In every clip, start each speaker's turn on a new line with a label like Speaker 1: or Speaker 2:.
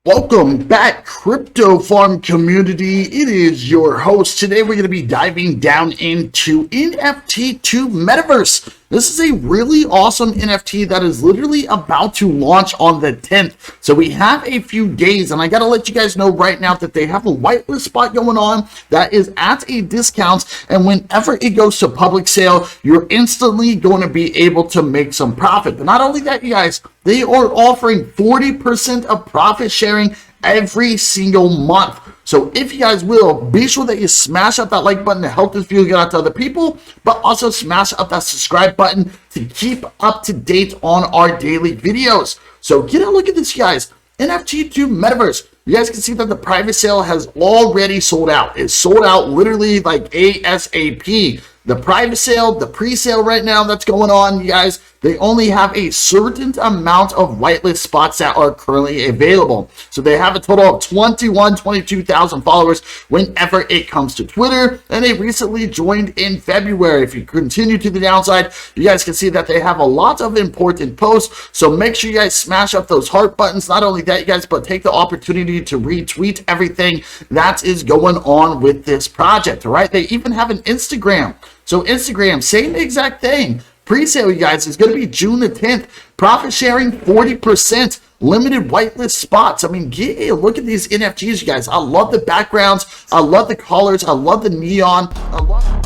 Speaker 1: Welcome back, Crypto Farm community. It is your host. Today we're going to be diving down into NFT2Metaverse. This is a really awesome NFT that is literally about to launch on the 10th. So we have a few days, and I got to let you guys know right now that they have a whitelist spot going on that is at a discount. And whenever it goes to public sale, you're instantly going to be able to make some profit. But not only that, you guys, they are offering 40% of profit sharing every single month. So if you guys will, be sure that you smash up that like button to help this video get out to other people, but also smash up that subscribe button to keep up to date on our daily videos. So get a look at this, guys. NFT2Metaverse. You guys can see that the private sale has already sold out. It's sold out literally like ASAP. The private sale, the pre-sale right now that's going on, you guys, they only have a certain amount of whitelist spots that are currently available. So they have a total of 22,000 followers whenever it comes to Twitter, and they recently joined in February. If you continue to the downside, you guys can see that they have a lot of important posts. So make sure you guys smash up those heart buttons. Not only that, you guys, but take the opportunity to retweet everything that is going on with this project. All right, they even have an Instagram. So Instagram, same exact thing. Pre-sale, you guys, is going to be June the 10th. Profit sharing 40%. Limited whitelist spots. I mean, get a look at these NFTs, you guys. I love the backgrounds. I love the colors. I love the neon. I love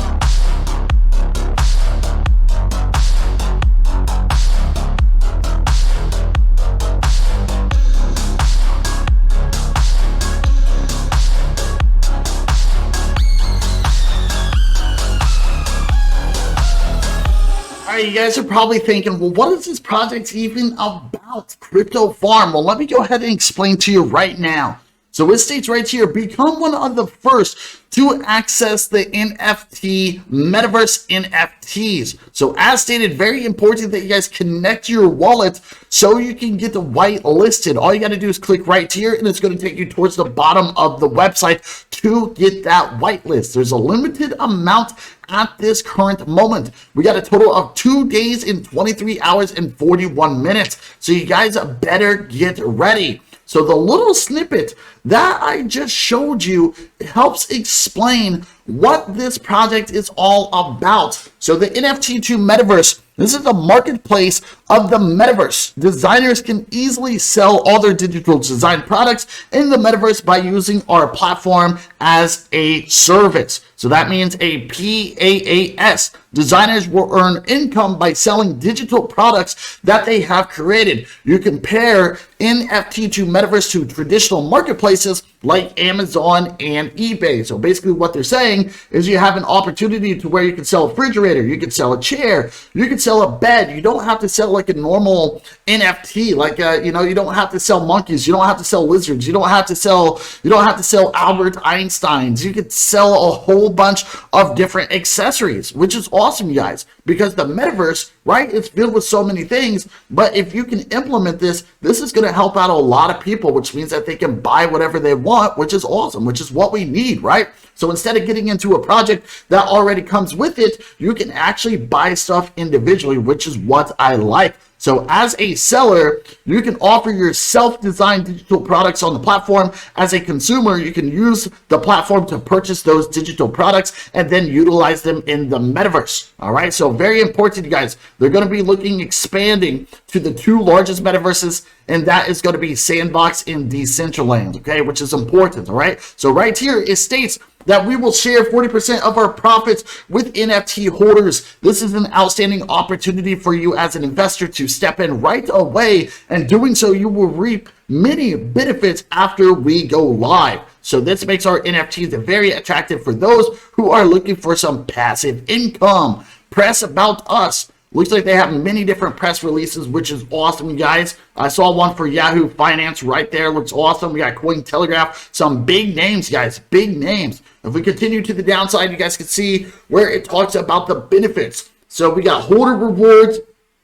Speaker 1: you guys are probably thinking, well, what is this project even about? Crypto Farm. Well, let me go ahead and explain to you right now. So it states right here, become one of the first to access the NFT Metaverse NFTs. So as stated, very important that you guys connect your wallet so you can get the white listed. All you got to do is click right here, and it's going to take you towards the bottom of the website to get that whitelist. There's a limited amount at this current moment. We got a total of 2 days and 23 hours and 41 minutes. So you guys better get ready. So the little snippet that I just showed you helps explain what this project is all about. So the NFT2Metaverse, this is the marketplace of the metaverse. Designers can easily sell all their digital design products in the metaverse by using our platform as a service. So that means a PaaS. Designers will earn income by selling digital products that they have created. You compare NFT2Metaverse to traditional marketplaces like Amazon and eBay. So basically what they're saying is you have an opportunity to where you can sell a refrigerator, you can sell a chair, you can sell a bed. You don't have to sell like a normal NFT, like you don't have to sell monkeys, you don't have to sell lizards, you don't have to sell Albert Einsteins. You could sell a whole bunch of different accessories, which is awesome, you guys, because the metaverse, right, it's filled with so many things. But if you can implement this is going to help out a lot of people, which means that they can buy whatever they want, which is awesome, which is what we need, right? So instead of getting into a project that already comes with it, you can actually buy stuff individually, which is what I like. So as a seller, you can offer your self-designed digital products on the platform. As a consumer, you can use the platform to purchase those digital products and then utilize them in the metaverse. All right, so very important, you guys. They're going to be expanding to the 2 largest metaverses, and that is going to be Sandbox and Decentraland, okay, which is important, all right? So right here, it states that we will share 40% of our profits with NFT holders. This is an outstanding opportunity for you as an investor to step in right away, and doing so, you will reap many benefits after we go live. So this makes our NFTs very attractive for those who are looking for some passive income. Press about us. Looks like they have many different press releases, which is awesome, guys. I saw one for Yahoo Finance right there. Looks awesome. We got Cointelegraph. Some big names, guys. Big names. If we continue to the downside, you guys can see where it talks about the benefits. So we got holder rewards.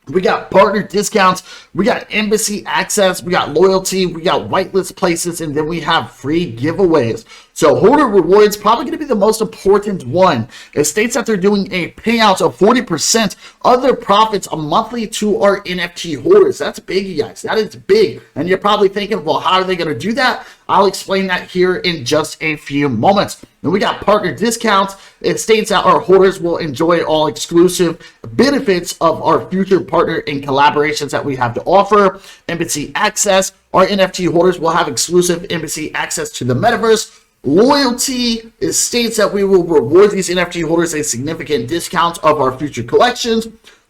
Speaker 1: We got partner discounts, we got embassy access, we got loyalty, we got whitelist places, and then we have free giveaways. So holder rewards probably going to be the most important one. It states that they're doing a payout of 40% of their profits monthly to our NFT holders. That's big, you guys. That is big. And you're probably thinking, well, how are they going to do that? I'll explain that here in just a few moments. Then we got partner discounts. It states that our holders will enjoy all exclusive benefits of our future partner and collaborations that we have to offer. Embassy access. Our NFT holders will have exclusive embassy access to the metaverse. Loyalty, it states that we will reward these NFT holders a significant discount of our future collections.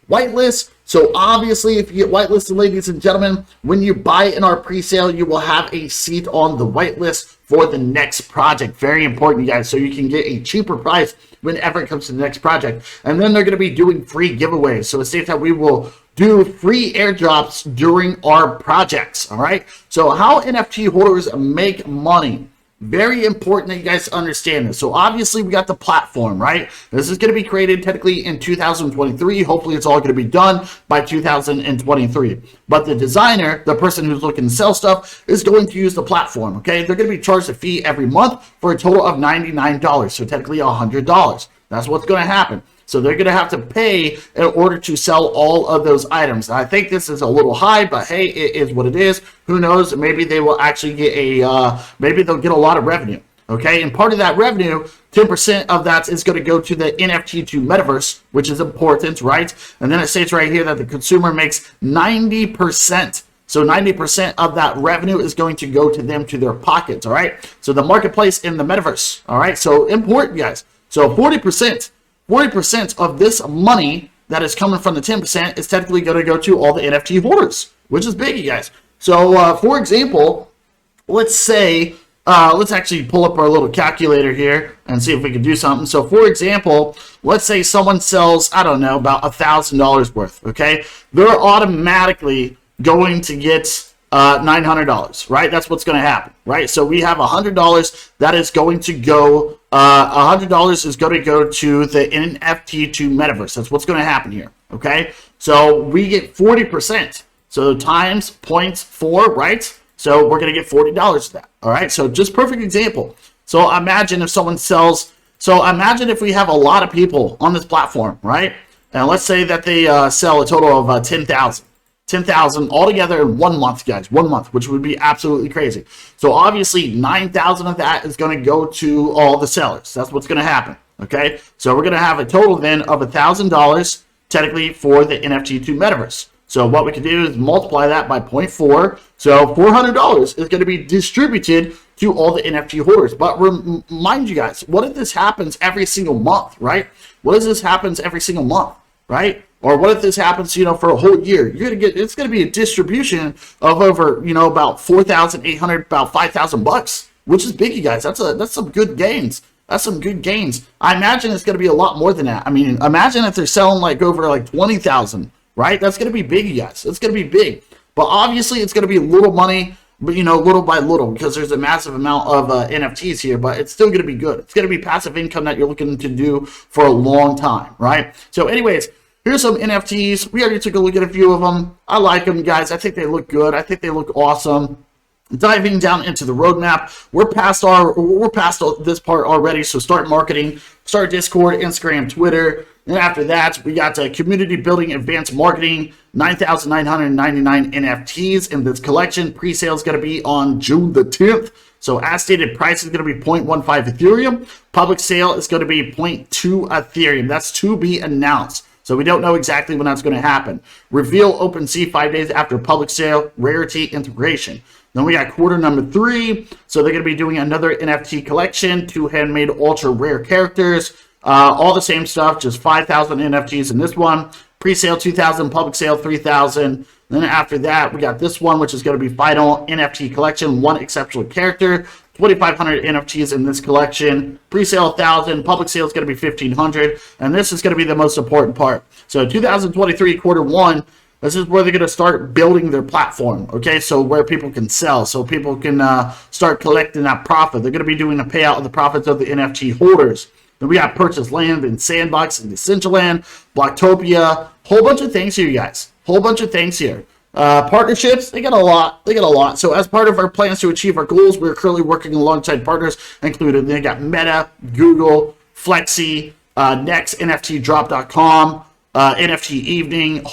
Speaker 1: Whitelist, so obviously if you get whitelisted, ladies and gentlemen, when you buy in our pre-sale, you will have a seat on the whitelist for the next project. Very important, you guys, so you can get a cheaper price whenever it comes to the next project. And then they're going to be doing free giveaways. So it states that we will do free airdrops during our projects, all right? So how NFT holders make money. Very important that you guys understand this. So obviously we got the platform, right? This is going to be created technically in 2023. Hopefully it's all going to be done by 2023. But the designer, the person who's looking to sell stuff, is going to use the platform, okay? They're going to be charged a fee every month for a total of $99. So technically $100. That's what's going to happen. So they're going to have to pay in order to sell all of those items. I think this is a little high, but hey, it is what it is. Who knows? Maybe they will actually get maybe they'll get a lot of revenue. Okay, and part of that revenue, 10% of that is going to go to the NFT2Metaverse, which is important, right? And then it states right here that the consumer makes 90%. So 90% of that revenue is going to go to them, to their pockets, all right? So the marketplace in the metaverse, all right? So important, guys. So 40% of this money that is coming from the 10% is technically going to go to all the NFT holders, which is big, you guys. So, for example, let's say, let's actually pull up our little calculator here and see if we can do something. So, for example, let's say someone sells, I don't know, about $1,000 worth, okay? They're automatically going to get $900, right? That's what's going to happen, right? So we have $100 that is going to go, $100 is going to go to the NFT2Metaverse. That's what's going to happen here, okay? So we get 40%. So times 0.4, right? So we're going to get $40 of that, all right? So just perfect example. So imagine if someone sells, so imagine if we have a lot of people on this platform, right? And let's say that they sell a total of 10,000 altogether in 1 month, guys. 1 month, which would be absolutely crazy. So obviously 9,000 of that is going to go to all the sellers. That's what's going to happen, okay? So we're going to have a total then of $1,000 technically for the NFT2Metaverse. So what we can do is multiply that by 0.4. So $400 is going to be distributed to all the NFT holders. But remind you guys, what if this happens every single month, right? What if this happens every single month, right? Or what if this happens, you know, for a whole year? You're gonna get, it's gonna be a distribution of over, you know, about 4,800, about $5,000, which is big, you guys. That's some good gains. That's some good gains. I imagine it's gonna be a lot more than that. I mean, imagine if they're selling like over like 20,000, right? That's gonna be big, you guys. It's gonna be big. But obviously, it's gonna be little money, but you know, little by little, because there's a massive amount of NFTs here. But it's still gonna be good. It's gonna be passive income that you're looking to do for a long time, right? So, anyways. Here's some NFTs. We already took a look at a few of them. I like them, guys. I think they look good. I think they look awesome. Diving down into the roadmap, we're past this part already. So start marketing, start Discord, Instagram, Twitter. And after that, we got community building, advanced marketing, 9,999 NFTs in this collection. Pre-sale is going to be on June the 10th. So as stated, price is going to be 0.15 Ethereum. Public sale is going to be 0.2 Ethereum. That's to be announced. So we don't know exactly when that's going to happen. Reveal OpenSea 5 days after public sale, rarity integration. Then we got quarter number 3. So they're going to be doing another NFT collection, 2 handmade ultra rare characters. All the same stuff, just 5,000 NFTs in this one. Pre-sale 2,000, public sale 3,000. Then after that, we got this one, which is going to be final NFT collection, 1 exceptional character. 2,500 NFTs in this collection. Pre-sale 1,000. Public sale is going to be 1,500. And this is going to be the most important part. So 2023 quarter 1, this is where they're going to start building their platform. Okay, so where people can sell, so people can start collecting that profit. They're going to be doing a payout of the profits of the NFT holders. Then we got purchase land in Sandbox and Decentraland, Blocktopia, whole bunch of things here, you guys. Whole bunch of things here. Partnerships, they got a lot. So as part of our plans to achieve our goals, we're currently working alongside partners, including they got Meta, Google, Flexi, Next, NFTdrop.com, NFT Evening, a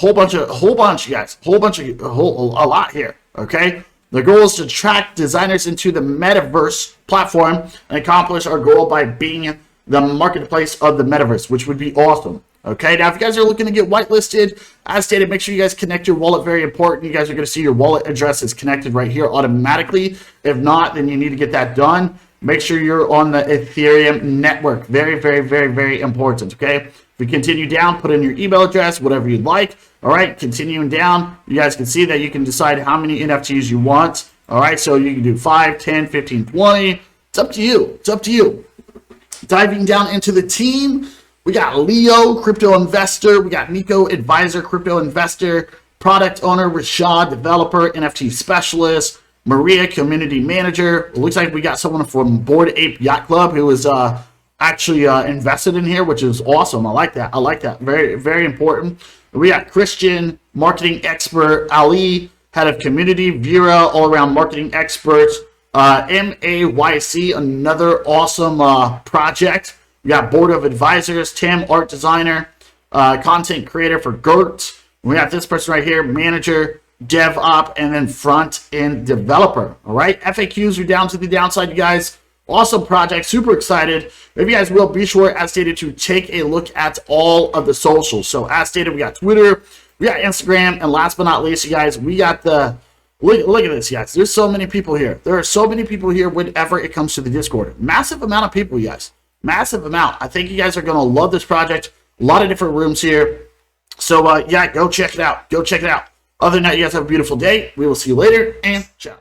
Speaker 1: lot here. Okay. The goal is to attract designers into the Metaverse platform and accomplish our goal by being the marketplace of the Metaverse, which would be awesome. Okay, now if you guys are looking to get whitelisted, as stated, make sure you guys connect your wallet. Very important. You guys are going to see your wallet address is connected right here automatically. If not, then you need to get that done. Make sure you're on the Ethereum network. Very, very, very, very important. Okay, if we continue down, put in your email address, whatever you'd like. All right, continuing down, you guys can see that you can decide how many NFTs you want. All right, so you can do 5, 10, 15, 20. It's up to you. It's up to you. Diving down into the team, we got Leo, crypto investor. We got Nico, advisor, crypto investor. Product owner, Rashad, developer, NFT specialist. Maria, community manager. It looks like we got someone from Bored Ape Yacht Club who is actually invested in here, which is awesome. I like that. I like that. Very, very important. We got Christian, marketing expert. Ali, head of community. Vera, all-around marketing expert. MAYC, another awesome project. We got board of advisors. Tim, art designer. Content creator for Gert. We got this person right here, manager, DevOps, and then front end developer. All right, FAQs are down to the downside, you guys. Awesome project, super excited. If you guys will, be sure, as stated, to take a look at all of the socials. So as stated, we got Twitter, we got Instagram, and last but not least, you guys, we got the, look at this, guys. There's so many people here. There are so many people here whenever it comes to the Discord. Massive amount of people, you guys. Massive amount. I think you guys are going to love this project. A lot of different rooms here. So, yeah, go check it out. Go check it out. Other than that, you guys have a beautiful day. We will see you later, and ciao.